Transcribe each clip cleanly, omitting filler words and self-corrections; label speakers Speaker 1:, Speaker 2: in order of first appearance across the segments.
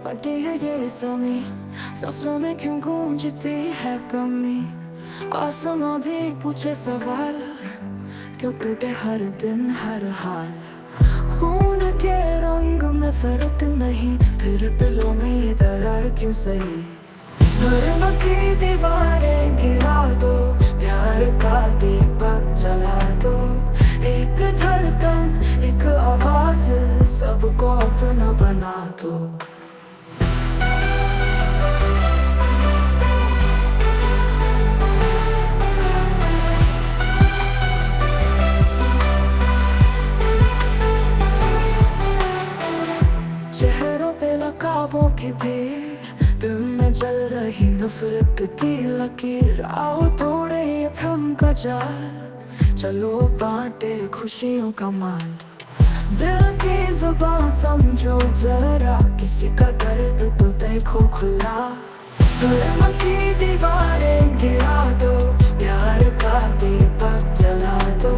Speaker 1: पटी है ये समय, सांसों में क्यों गूंजती है कमी। आसमां भी पूछे सवाल, क्यों टूटे हर दिन हर हाल। खून के रंग में फर्क नहीं, फिर दिलों में ये दरार क्यों सही। धर्म की दीवारें गिरा दो, प्यार का दीपक जला दो। एक धड़कन एक आवाज, सबको अपना बना दो। चेहरों पे नकाबों की भीड़, दिल में जल रही नफरत की लकीर। आओ तोड़े ये भ्रम का जाल, चलो बांटे खुशियों का माल। दिल की जुबान समझो जरा, किसी का दर्द तो देखो खुला। धर्म की दीवारें गिरा दो, प्यार का दीपक जला दो।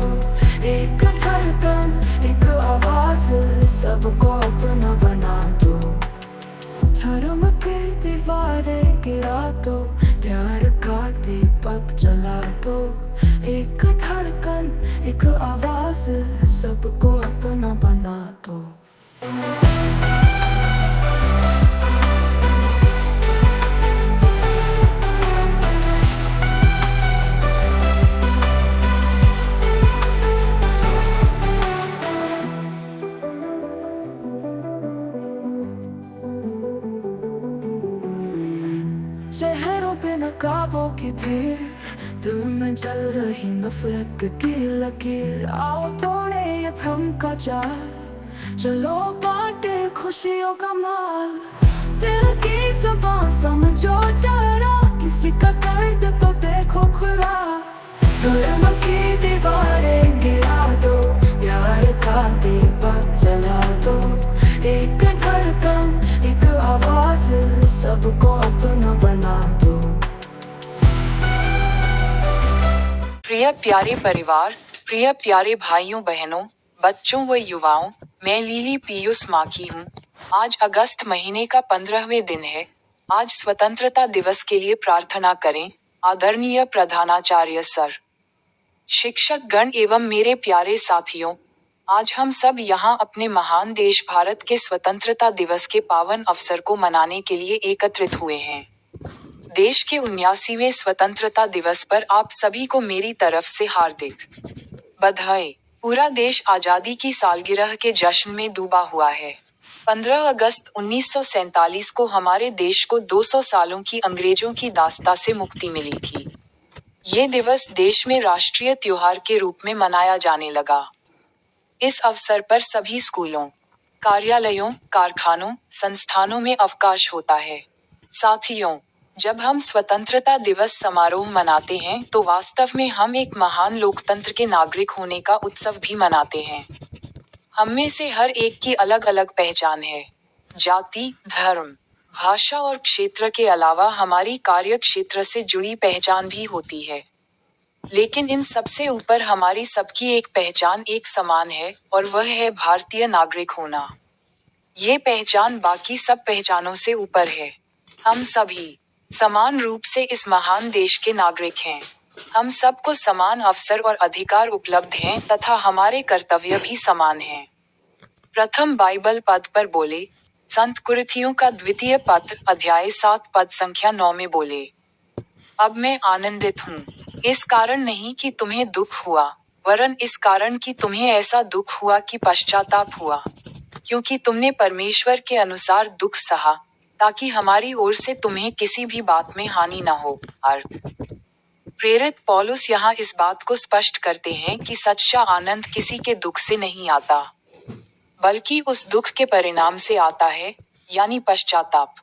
Speaker 1: एक धड़कन एक आवाज, सबको अपना बना दो। धर्म की दीवारें गिरा दो, प्यार का दीपक जला दो। एक धड़कन एक आवाज, सबको अपना बना दो। चेहरों पे नकाबों की भीड़, दिल में जल रही नफरत की लकीर। आओ तोड़े ये भ्रम का जाल, चलो बांटे खुशियों का माल। दिल की जुबान समझो जरा, किसी का दर्द तो देखो खुला। धर्म की दीवारें गिरा दो, प्यार का दीपक जला दो। एक धड़कन एक आवाज, सबको अपना बना दो।
Speaker 2: प्रिय प्यारे परिवार, प्रिय प्यारे भाइयों बहनों, बच्चों व युवाओं, मैं लीली पीयूष माकी हूँ। आज अगस्त महीने का 15वें दिन है। आज स्वतंत्रता दिवस के लिए प्रार्थना करें। आदरणीय प्रधानाचार्य सर, शिक्षक गण एवं मेरे प्यारे साथियों, आज हम सब यहाँ अपने महान देश भारत के स्वतंत्रता दिवस के पावन अवसर को मनाने के लिए एकत्रित हुए हैं। देश के 79वें स्वतंत्रता दिवस पर आप सभी को मेरी तरफ से हार्दिक बधाई। पूरा देश आजादी की सालगिरह के जश्न में डूबा हुआ है। 15 अगस्त 1947 को हमारे देश को 200 सालों की अंग्रेजों की दास्ता से मुक्ति मिली थी। ये दिवस देश में राष्ट्रीय त्योहार के रूप में मनाया जाने लगा। इस अवसर पर सभी स्कूलों, कार्यालयों, कारखानों, संस्थानों में अवकाश होता है। साथियों, जब हम स्वतंत्रता दिवस समारोह मनाते हैं तो वास्तव में हम एक महान लोकतंत्र के नागरिक होने का उत्सव भी मनाते हैं। हम में से हर एक की अलग अलग पहचान है। जाति, धर्म, भाषा और क्षेत्र के अलावा हमारी कार्य क्षेत्र से जुड़ी पहचान भी होती है। लेकिन इन सबसे ऊपर हमारी सबकी एक पहचान एक समान है, और वह है भारतीय नागरिक होना। ये पहचान बाकी सब पहचानों से ऊपर है। हम सभी समान रूप से इस महान देश के नागरिक हैं। हम सबको समान अवसर और अधिकार उपलब्ध हैं तथा हमारे कर्तव्य भी समान हैं। प्रथम बाइबल पद पर बोले, संत कुरिन्थियों का द्वितीय पत्र अध्याय 7 पद संख्या 9 में बोले, अब मैं आनंदित हूँ, इस कारण नहीं कि तुम्हें दुख हुआ, वरन इस कारण कि तुम्हें ऐसा दुख हुआ कि पश्चाताप हुआ, क्योंकि तुमने परमेश्वर के अनुसार दुख सहा, ताकि हमारी ओर से तुम्हें किसी भी बात में हानि न हो। अर्थ, प्रेरित पौलुस यहाँ इस बात को स्पष्ट करते हैं कि सच्चा आनंद किसी के दुख से नहीं आता, बल्कि उस दुख के परिणाम से आता है, यानी पश्चाताप।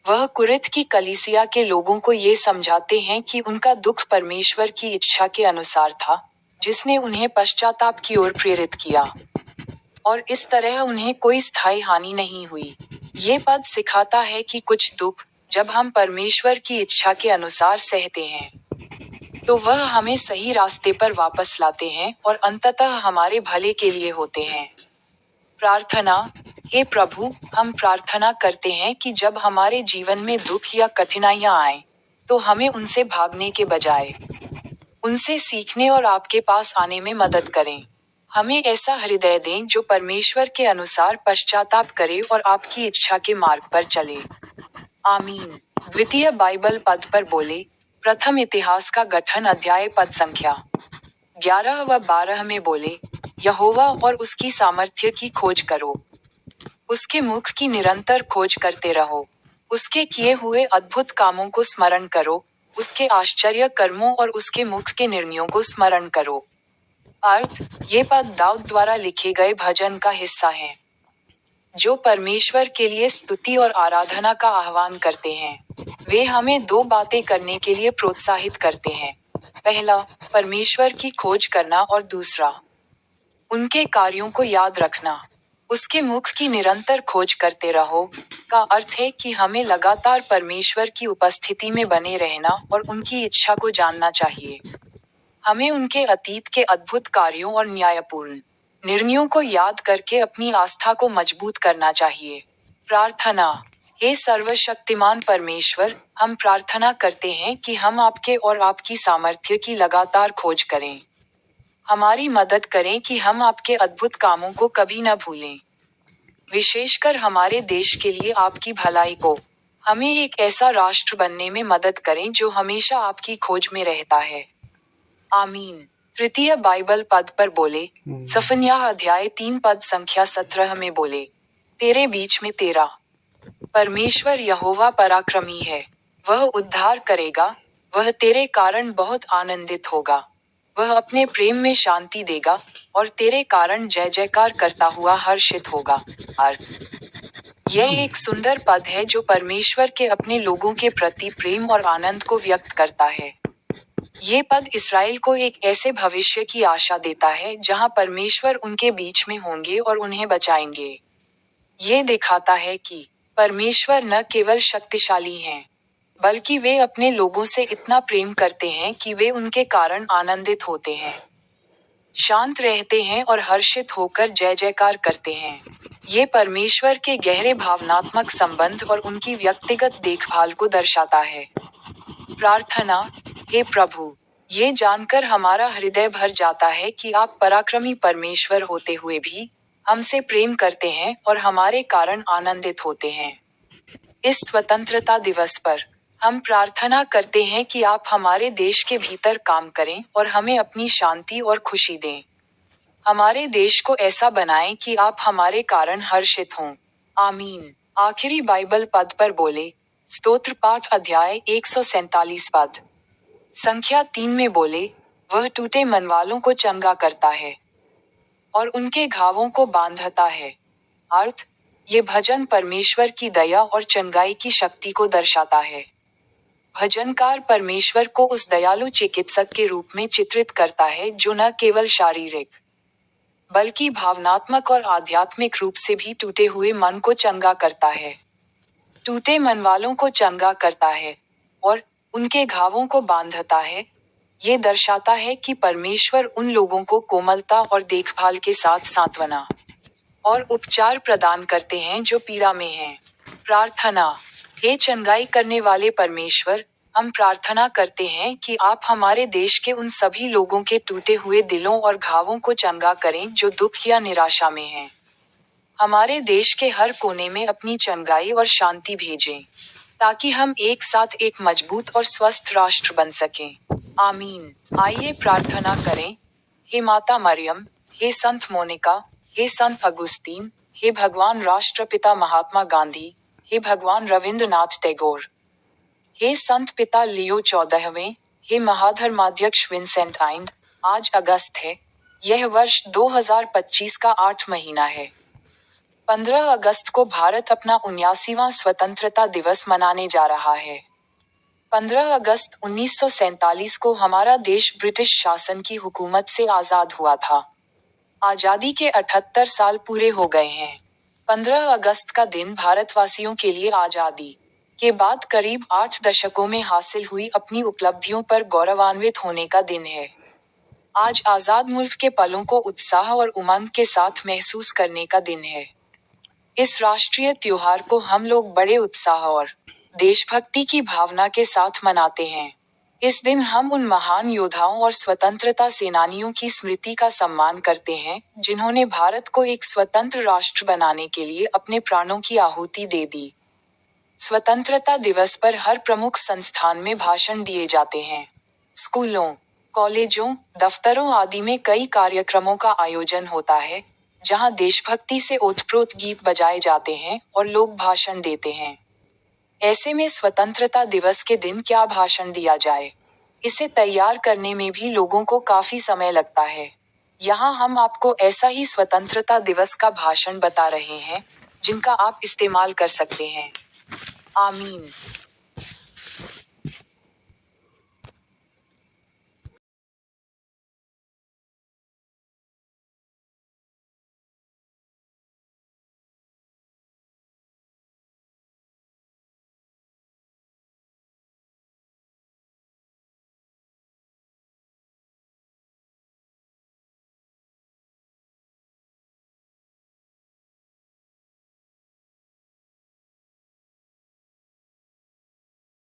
Speaker 2: वह कुरिन्थ की कलीसिया के लोगों को ये समझाते हैं कि उनका दुख परमेश्वर की इच्छा के अनुसार था, जिसने उन्हें पश्चाताप की ओर प्रेरित किया, और इस तरह उन्हें कोई स्थायी हानि नहीं हुई। ये पद सिखाता है कि कुछ दुख, जब हम परमेश्वर की इच्छा के अनुसार सहते हैं, तो वह हमें सही रास्ते पर वापस लाते हैं और अंततः हमारे भले के लिए होते हैं। प्रार्थना। हे प्रभु, हम प्रार्थना करते हैं कि जब हमारे जीवन में दुख या कठिनाइयां आएं, तो हमें उनसे भागने के बजाय उनसे सीखने और आपके पास आने में मदद करें। हमें ऐसा हृदय दें जो परमेश्वर के अनुसार पश्चाताप करे और आपकी इच्छा के मार्ग पर चले। आमीन। द्वितीय बाइबल पद पर बोले, प्रथम इतिहास का गठन अध्याय पद संख्या 11 व 12 में बोले, यहोवा और उसकी सामर्थ्य की खोज करो, उसके मुख की निरंतर खोज करते रहो, उसके किए हुए अद्भुत कामों को स्मरण करो, उसके आश्चर्य कर्मों और उसके मुख के निर्णयों को स्मरण करो। अर्थ, ये पद दाऊद द्वारा लिखे गए भजन का हिस्सा हैं, जो परमेश्वर के लिए स्तुति और आराधना का आह्वान करते हैं। वे हमें दो बातें करने के लिए प्रोत्साहित करते हैं। पहला, परमेश्वर की खोज करना और दूसरा, उनके कार्यों को याद रखना। उसके मुख की निरंतर खोज करते रहो का अर्थ है कि हमें लगातार परमेश्वर की उपस्थिति में बने रहना और उनकी इच्छा को जानना चाहिए। हमें उनके अतीत के अद्भुत कार्यों और न्यायपूर्ण निर्णयों को याद करके अपनी आस्था को मजबूत करना चाहिए। प्रार्थना। हे सर्वशक्तिमान परमेश्वर, हम प्रार्थना करते हैं कि हम आपके और आपकी सामर्थ्य की लगातार खोज करें। हमारी मदद करें कि हम आपके अद्भुत कामों को कभी न भूलें, विशेषकर हमारे देश के लिए आपकी भलाई को। हमें एक ऐसा राष्ट्र बनने में मदद करें जो हमेशा आपकी खोज में रहता है। आमीन। तृतीय बाइबल पद पर बोले, सफन्याह अध्याय 3 पद संख्या 17 में बोले, तेरे बीच में तेरा परमेश्वर यहोवा पराक्रमी है, वह उद्धार करेगा, वह तेरे कारण बहुत आनंदित होगा, वह अपने प्रेम में शांति देगा और तेरे कारण जय जयकार करता हुआ हर्षित होगा। अर्थ, यह एक सुंदर पद है जो परमेश्वर के अपने लोगों के प्रति प्रेम और आनंद को व्यक्त करता है। ये पद इस्राएल को एक ऐसे भविष्य की आशा देता है जहां परमेश्वर उनके बीच में होंगे और उन्हें बचाएंगे। ये दिखाता है कि परमेश्वर न केवल शक्तिशाली हैं, बल्कि वे अपने लोगों से इतना प्रेम करते हैं कि वे उनके कारण आनंदित होते हैं, शांत रहते हैं और हर्षित होकर जय जयकार करते हैं। ये परमेश्वर के गहरे भावनात्मक संबंध और उनकी व्यक्तिगत देखभाल को दर्शाता है। प्रार्थना। हे प्रभु, ये जानकर हमारा हृदय भर जाता है कि आप पराक्रमी परमेश्वर होते हुए भी हमसे प्रेम करते हैं और हमारे कारण आनंदित होते हैं। इस स्वतंत्रता दिवस पर हम प्रार्थना करते हैं कि आप हमारे देश के भीतर काम करें और हमें अपनी शांति और खुशी दें। हमारे देश को ऐसा बनाएं कि आप हमारे कारण हर्षित हों। आमीन। आखिरी बाइबल पद पर बोले, स्तोत्र पाठ अध्याय 147 पद संख्या 3 में बोले, वह टूटे मन वालों को चंगा करता है और उनके घावों को बांधता है। अर्थ, ये भजन परमेश्वर की दया और चंगाई की शक्ति को दर्शाता है। भजनकार परमेश्वर को उस दयालु चिकित्सक के रूप में चित्रित करता है जो न केवल शारीरिक बल्कि भावनात्मक और आध्यात्मिक रूप से भी टूटे हुए मन को चंगा करता है। टूटे मन वालों को चंगा करता है और उनके घावों को बांधता है। ये दर्शाता है कि परमेश्वर उन लोगों को कोमलता और देखभाल के साथ सांत्वना और उपचार प्रदान करते हैं जो पीड़ा में हैं। प्रार्थना। हे चंगाई करने वाले परमेश्वर, हम प्रार्थना करते हैं कि आप हमारे देश के उन सभी लोगों के टूटे हुए दिलों और घावों को चंगा करें जो दुख या निराशा में हैं। हमारे देश के हर कोने में अपनी चंगाई और शांति भेजें, ताकि हम एक साथ एक मजबूत और स्वस्थ राष्ट्र बन सकें। आमीन। आइए प्रार्थना करें। हे माता मरियम, हे संत मोनिका, हे संत अगुस्तीन, हे भगवान राष्ट्रपिता महात्मा गांधी, हे भगवान रविंद्रनाथ टैगोर, हे संत पिता लियो 14वें, हे महाधर्माध्यक्ष विंसेंट आइंड। आज अगस्त है। यह वर्ष 2025 का 8 महीना है। 15 अगस्त को भारत अपना 79वां स्वतंत्रता दिवस मनाने जा रहा है। 15 अगस्त 1947 को हमारा देश ब्रिटिश शासन की हुकूमत से आज़ाद हुआ था। आज़ादी के 78 साल पूरे हो गए हैं। 15 अगस्त का दिन भारतवासियों के लिए आज़ादी के बाद करीब 8 दशकों में हासिल हुई अपनी उपलब्धियों पर गौरवान्वित होने का दिन है। आज आज़ाद मुल्क के पलों को उत्साह और उमंग के साथ महसूस करने का दिन है। इस राष्ट्रीय त्योहार को हम लोग बड़े उत्साह और देशभक्ति की भावना के साथ मनाते हैं। इस दिन हम उन महान योद्धाओं और स्वतंत्रता सेनानियों की स्मृति का सम्मान करते हैं, जिन्होंने भारत को एक स्वतंत्र राष्ट्र बनाने के लिए अपने प्राणों की आहुति दे दी। स्वतंत्रता दिवस पर हर प्रमुख संस्थान में भाषण दिए जाते हैं। स्कूलों, कॉलेजों, दफ्तरों आदि में कई कार्यक्रमों का आयोजन होता है, जहां देशभक्ति से ओतप्रोत गीत बजाए जाते हैं और लोग भाषण देते हैं। ऐसे में स्वतंत्रता दिवस के दिन क्या भाषण दिया जाए, इसे तैयार करने में भी लोगों को काफी समय लगता है। यहाँ हम आपको ऐसा ही स्वतंत्रता दिवस का भाषण बता रहे हैं, जिनका आप इस्तेमाल कर सकते हैं। आमीन।